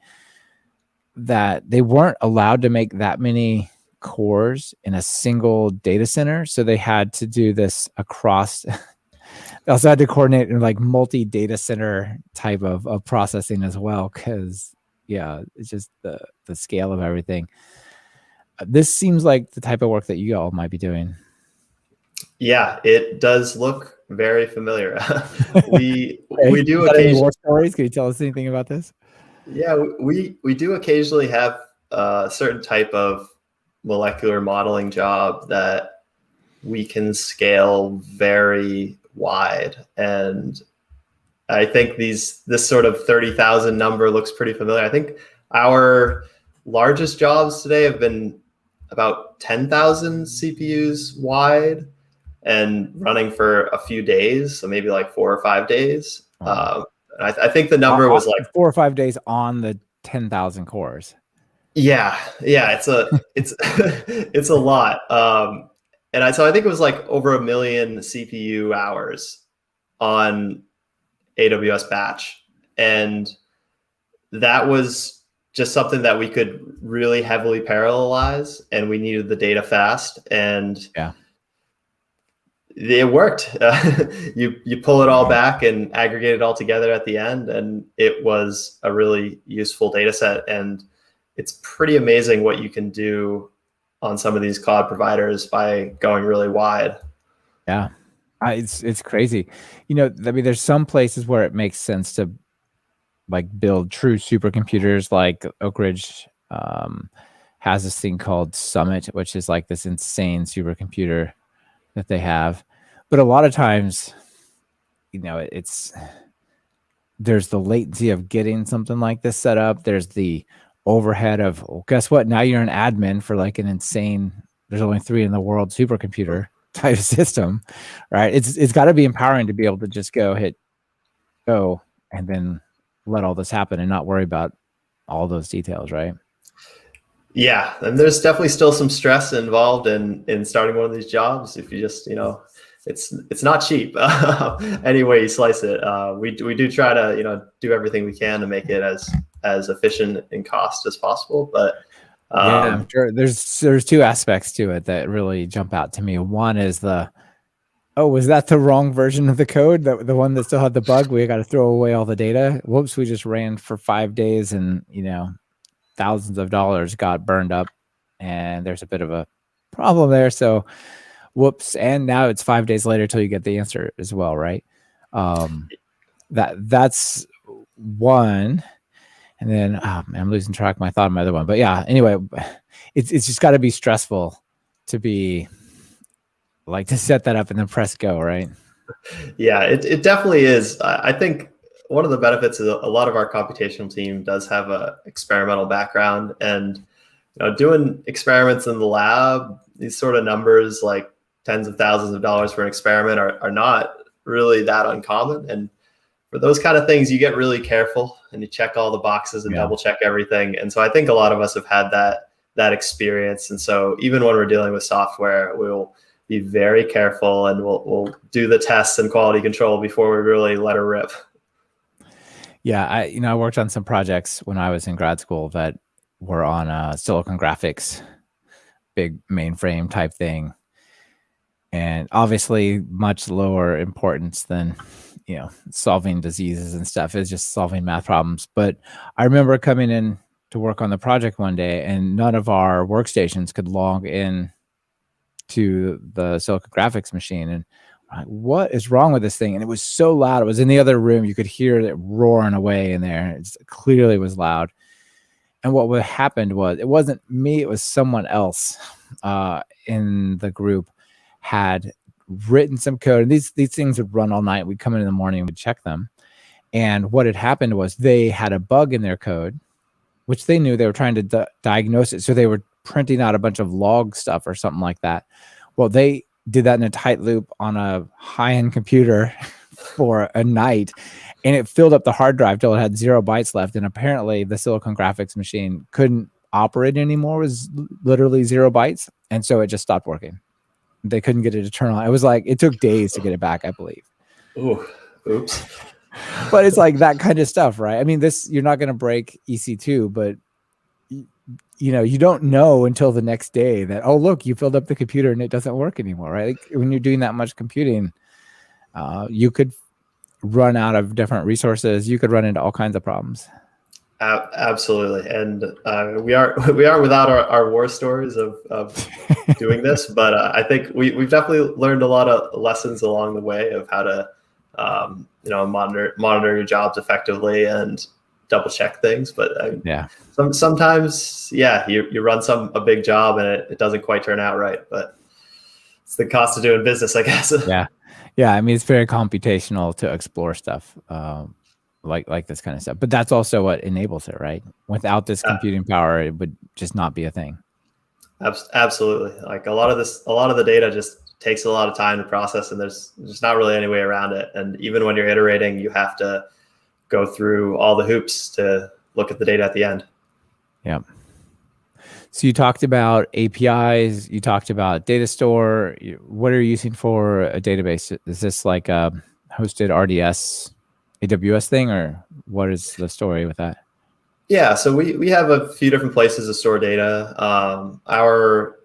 that they weren't allowed to make that many cores in a single data center. So they had to do this across. They also had to coordinate in like multi-data center type of processing as well, because it's just the scale of everything. This seems like the type of work that you all might be doing. Yeah, it does look very familiar. we do occasionally. War stories? Can you tell us anything about this? Yeah, we do occasionally have a certain type of molecular modeling job that we can scale very wide, and I think this sort of 30,000 number looks pretty familiar. I think our largest jobs today have been about 10,000 CPUs wide and running for a few days, so maybe like 4 or 5 days. I think the number was like 4 or 5 days on the 10,000 cores. Yeah, it's a lot. So I think it was like over 1 million CPU hours on AWS Batch, and that was just something that we could really heavily parallelize, and we needed the data fast, and it worked. You pull it all back and aggregate it all together at the end, and it was a really useful data set. And it's pretty amazing what you can do on some of these cloud providers by going really wide. Yeah, it's crazy. There's some places where it makes sense to like build true supercomputers. Like Oak Ridge has this thing called Summit, which is like this insane supercomputer that they have. But a lot of times, it's there's the latency of getting something like this set up. There's the overhead of, well, guess what? Now you're an admin for like an insane, there's only 3 in the world supercomputer type system, right? It's got to be empowering to be able to just hit go and then let all this happen and not worry about all those details, right? Yeah, and there's definitely still some stress involved in starting one of these jobs. If you just, it's not cheap. Any way you slice it, we do try to do everything we can to make it as efficient in cost as possible. But yeah, I'm sure there's 2 aspects to it that really jump out to me. One is was that the wrong version of the code? The one that still had the bug? We got to throw away all the data. Whoops, we just ran for 5 days and thousands of dollars got burned up, and there's a bit of a problem there. So whoops. And now it's 5 days later till you get the answer as well, right? That's one. And then I'm losing track of my thought of my other one. But yeah, anyway, it's just got to be stressful to be like to set that up and then press go, right? Yeah, it definitely is. I think one of the benefits is a lot of our computational team does have a experimental background, and doing experiments in the lab, these sort of numbers like tens of thousands of dollars for an experiment are not really that uncommon. And for those kind of things, you get really careful and you check all the boxes and double check everything. And so I think a lot of us have had that experience. And so even when we're dealing with software, we'll be very careful and we'll do the tests and quality control before we really let her rip. Yeah, I worked on some projects when I was in grad school that were on Silicon Graphics, big mainframe type thing, and obviously much lower importance than solving diseases and stuff. It's just solving math problems. But I remember coming in to work on the project one day, and none of our workstations could log in to the Silicon Graphics machine, and like, what is wrong with this thing? And it was so loud. It was in the other room. You could hear it roaring away in there. It clearly was loud. And what happened was, it wasn't me, it was someone else in the group had written some code. And these things would run all night. We'd come in the morning and we'd check them. And what had happened was they had a bug in their code, which they knew. They were trying to diagnose it. So they were printing out a bunch of log stuff or something like that. Well, they did that in a tight loop on a high-end computer for a night, and it filled up the hard drive till it had 0 bytes left. And apparently the Silicon Graphics machine couldn't operate anymore. It was literally 0 bytes. And so it just stopped working. They couldn't get it to turn on. It was like, it took days to get it back, I believe. Ooh, oops. But it's like that kind of stuff, right? I mean, you're not going to break EC2, but you don't know until the next day that, oh, look, you filled up the computer and it doesn't work anymore, right? Like, when you're doing that much computing, you could run out of different resources. You could run into all kinds of problems. Absolutely. And we are without our war stories of doing this, but I think we've definitely learned a lot of lessons along the way of how to monitor your jobs effectively and double check things. But sometimes you run a big job and it doesn't quite turn out right, but it's the cost of doing business, I guess. Yeah. I mean, it's very computational to explore stuff like this kind of stuff, but that's also what enables it, right? Without this computing power, it would just not be a thing. Absolutely. Like a lot of the data just takes a lot of time to process, and there's just not really any way around it. And even when you're iterating, you have to go through all the hoops to look at the data at the end. Yeah. So you talked about APIs, you talked about data store. What are you using for a database? Is this like a hosted RDS AWS thing, or what is the story with that? Yeah, so we have a few different places to store data. Our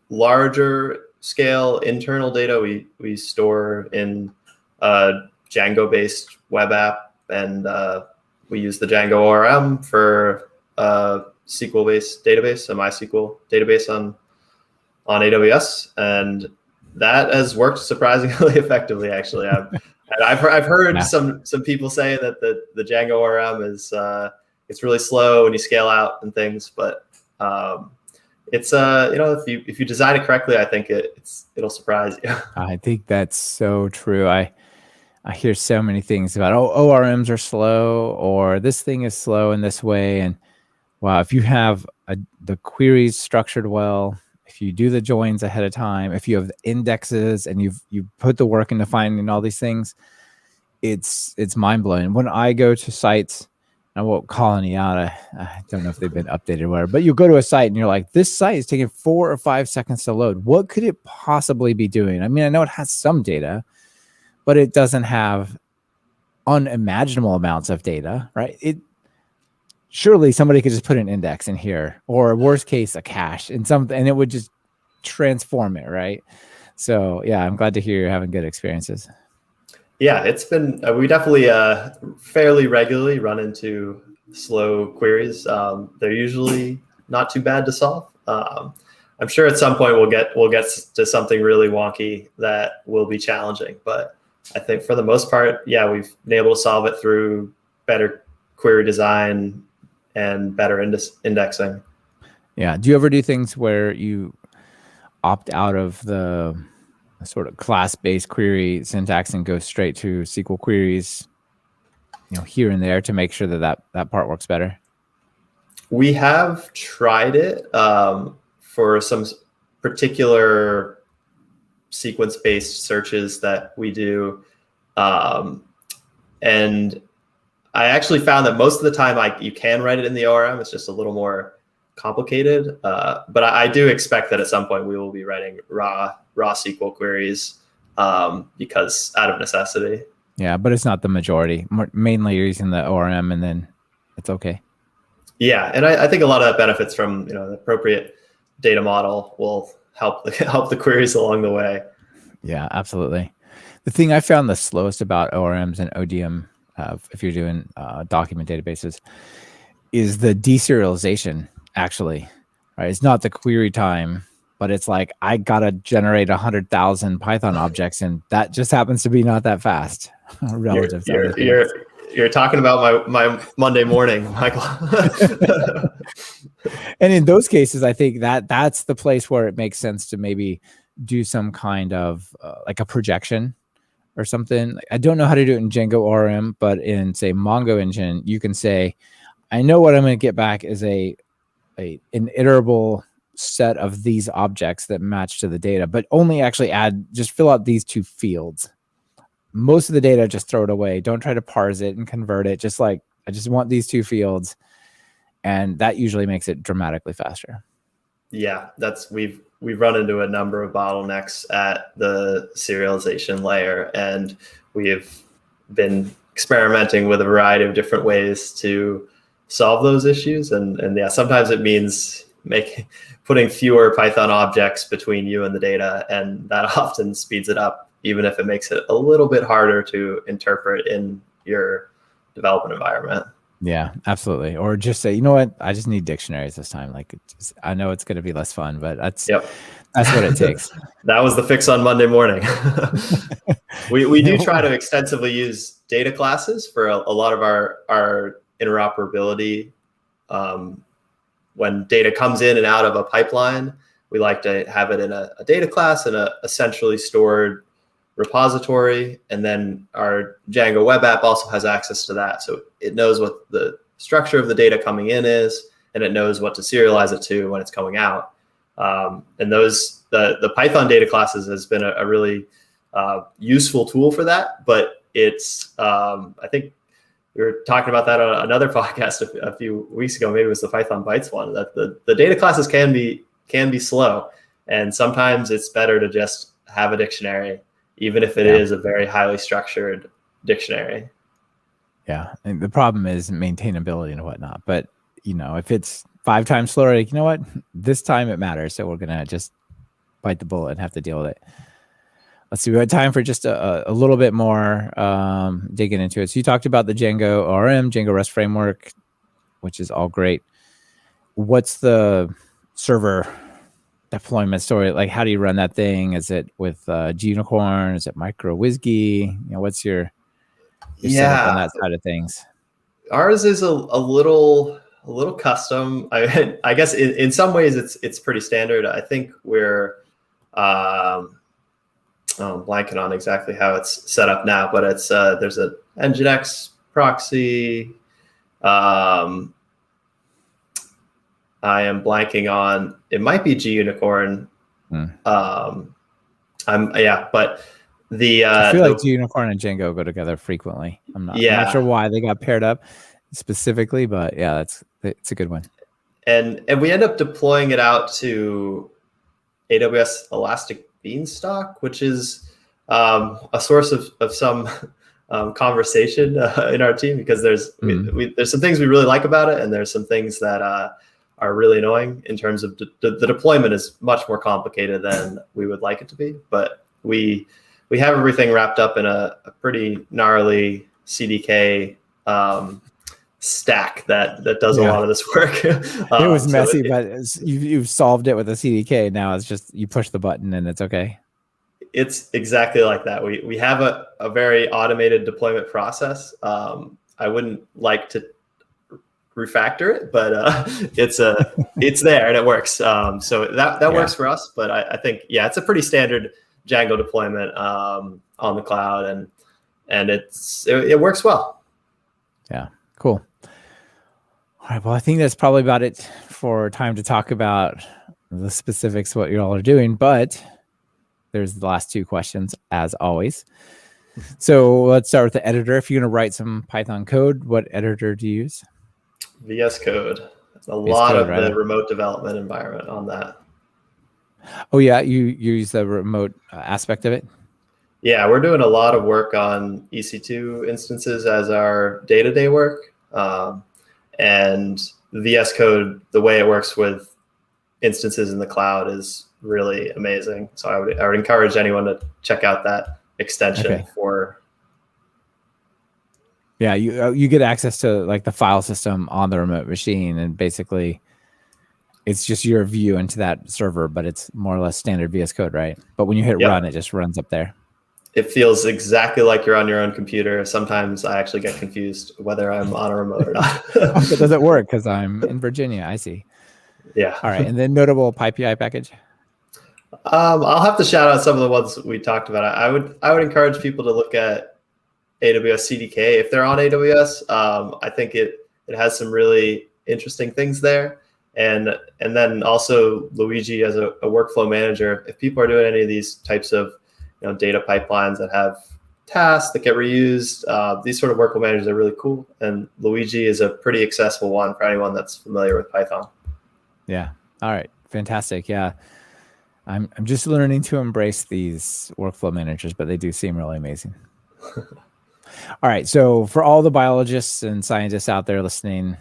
larger scale internal data we store in a Django-based web app, and we use the Django ORM for SQL-based database, a MySQL database on AWS, and that has worked surprisingly effectively. Actually, I've heard some people say that the Django ORM is it's really slow when you scale out and things, but it's if you design it correctly, I think it'll surprise you. I think that's so true. I hear so many things about, oh, ORMs are slow, or this thing is slow in this way. And wow, if you have the queries structured well, if you do the joins ahead of time, if you have indexes and you put the work into finding all these things, it's mind blowing. When I go to sites, I won't call any out. I don't know if they've been updated or whatever, but you go to a site and you're like, this site is taking 4 or 5 seconds to load. What could it possibly be doing? I mean, I know it has some data, but it doesn't have unimaginable amounts of data, right? Surely somebody could just put an index in here, or worst case, a cache and something, and it would just transform it, right? So yeah, I'm glad to hear you're having good experiences. Yeah, it's been, we definitely fairly regularly run into slow queries. They're usually not too bad to solve. I'm sure at some point we'll get to something really wonky that will be challenging, but I think for the most part, yeah, we've been able to solve it through better query design and better indexing. Yeah. Do you ever do things where you opt out of the sort of class-based query syntax and go straight to SQL queries, here and there, to make sure that part works better? We have tried it for some particular sequence-based searches that we do. And I actually found that most of the time you can write it in the ORM. It's just a little more complicated. But I do expect that at some point we will be writing raw SQL queries because out of necessity. Yeah, but it's not the majority. Mainly you're using the ORM, and then it's okay. Yeah, and I think a lot of that benefits from the appropriate data model will help the queries along the way. Yeah, absolutely. The thing I found the slowest about ORMs and ODM, if you're doing document databases, is the deserialization. Actually, right? It's not the query time, but it's like I gotta generate 100,000 Python objects, and that just happens to be not that fast relative to other things. You're talking about my Monday morning, Michael. And in those cases, I think that's the place where it makes sense to maybe do some kind of like a projection or something. I don't know how to do it in Django ORM, but in, say, Mongo Engine, you can say, I know what I'm going to get back is an iterable set of these objects that match to the data, but only actually just fill out these 2 fields. Most of the data, just throw it away. Don't try to parse it and convert it. Just like, I just want these 2 fields. And that usually makes it dramatically faster. Yeah, we've run into a number of bottlenecks at the serialization layer, and we've been experimenting with a variety of different ways to solve those issues. And yeah, sometimes it means putting fewer Python objects between you and the data, and that often speeds it up, even if it makes it a little bit harder to interpret in your development environment. Yeah, absolutely. Or just say, you know what? I just need dictionaries this time. Like, I know it's going to be less fun, but that's what it takes. That was the fix on Monday morning. We do try to extensively use data classes for a lot of our interoperability. When data comes in and out of a pipeline, we like to have it in a data class and a centrally stored repository. And then our Django web app also has access to that. So it knows what the structure of the data coming in is, and it knows what to serialize it to when it's coming out. And the Python data classes has been a really useful tool for that. But it's, I think we were talking about that on another podcast a few weeks ago. Maybe it was the Python Bytes one, that the data classes can be slow. And sometimes it's better to just have a dictionary, even if it is a very highly structured dictionary. Yeah. And the problem is maintainability and whatnot. But, if it's 5 times slower, like, you know what? This time it matters. So we're going to just bite the bullet and have to deal with it. Let's see. We have time for just a little bit more digging into it. So you talked about the Django ORM, Django REST framework, which is all great. What's the server deployment story? Like, how do you run that thing? Is it with Unicorn? Is it Micro WSGI? What's your setup on that side of things? Ours is a little custom. I guess in some ways it's pretty standard. I think we're I'm blanking on exactly how it's set up now, but it's there's an Nginx proxy. I am blanking on, it might be Gunicorn. But I feel like Unicorn and Django go together frequently. I'm not sure why they got paired up specifically, but yeah, it's a good one. And we end up deploying it out to AWS Elastic Beanstalk, which is a source of some conversation in our team, because there's some things we really like about it, and there's some things that are really annoying in terms of the deployment is much more complicated than we would like it to be. But we have everything wrapped up in a pretty gnarly CDK stack that does a lot of this work. It was messy, but you've solved it with a CDK. Now it's just you push the button and it's okay. It's exactly like that. We have a very automated deployment process. I wouldn't like to refactor it, but it's there and it works. So that works for us. But I think it's a pretty standard Django deployment on the cloud, and it works well. Yeah, cool. All right. Well, I think that's probably about it for time to talk about the specifics, what you all are doing. But there's the last two questions, as always. So let's start with the editor. If you're going to write some Python code, what editor do you use? VS Code. A lot of the remote development environment on that. Oh, yeah. You use the remote aspect of it? Yeah, we're doing a lot of work on EC2 instances as our day-to-day work. And VS Code, the way it works with instances in the cloud is really amazing. So I would encourage anyone to check out that extension for. Yeah, you get access to like the file system on the remote machine, and basically it's just your view into that server, but it's more or less standard VS Code, right? But when you hit run, it just runs up there. It feels exactly like you're on your own computer. Sometimes I actually get confused whether I'm on a remote or not. It doesn't work because I'm in Virginia. I see. Yeah. All right. And then notable PyPI package. I'll have to shout out some of the ones we talked about. I would encourage people to look at AWS CDK if they're on AWS. I think it has some really interesting things there. And then also Luigi as a workflow manager. If people are doing any of these types of data pipelines that have tasks that get reused, these sort of workflow managers are really cool. And Luigi is a pretty accessible one for anyone that's familiar with Python. Yeah. All right. Fantastic. Yeah. I'm just learning to embrace these workflow managers, but they do seem really amazing. All right. So for all the biologists and scientists out there listening,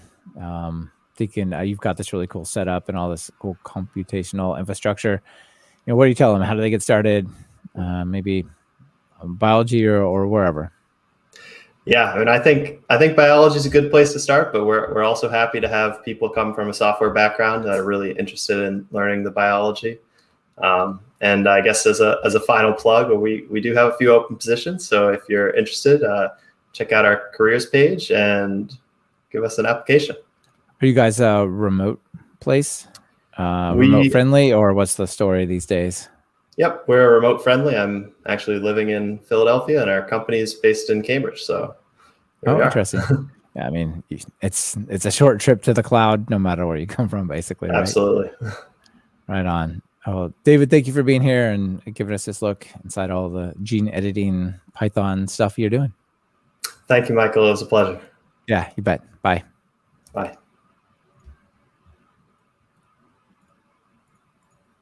thinking you've got this really cool setup and all this cool computational infrastructure, what do you tell them? How do they get started? Maybe biology or wherever. Yeah, I mean, I think biology is a good place to start, but we're also happy to have people come from a software background that are really interested in learning the biology. And I guess as a final plug, we do have a few open positions. So if you're interested, check out our careers page and give us an application. Are you guys a remote place? Remote friendly, or what's the story these days? Yep, we're remote friendly. I'm actually living in Philadelphia, and our company is based in Cambridge. So, interesting. Yeah, I mean, it's a short trip to the cloud, no matter where you come from, basically. Right? Absolutely. Right on. Oh, David, thank you for being here and giving us this look inside all the gene editing Python stuff you're doing. Thank you, Michael. It was a pleasure. Yeah, you bet. Bye. Bye.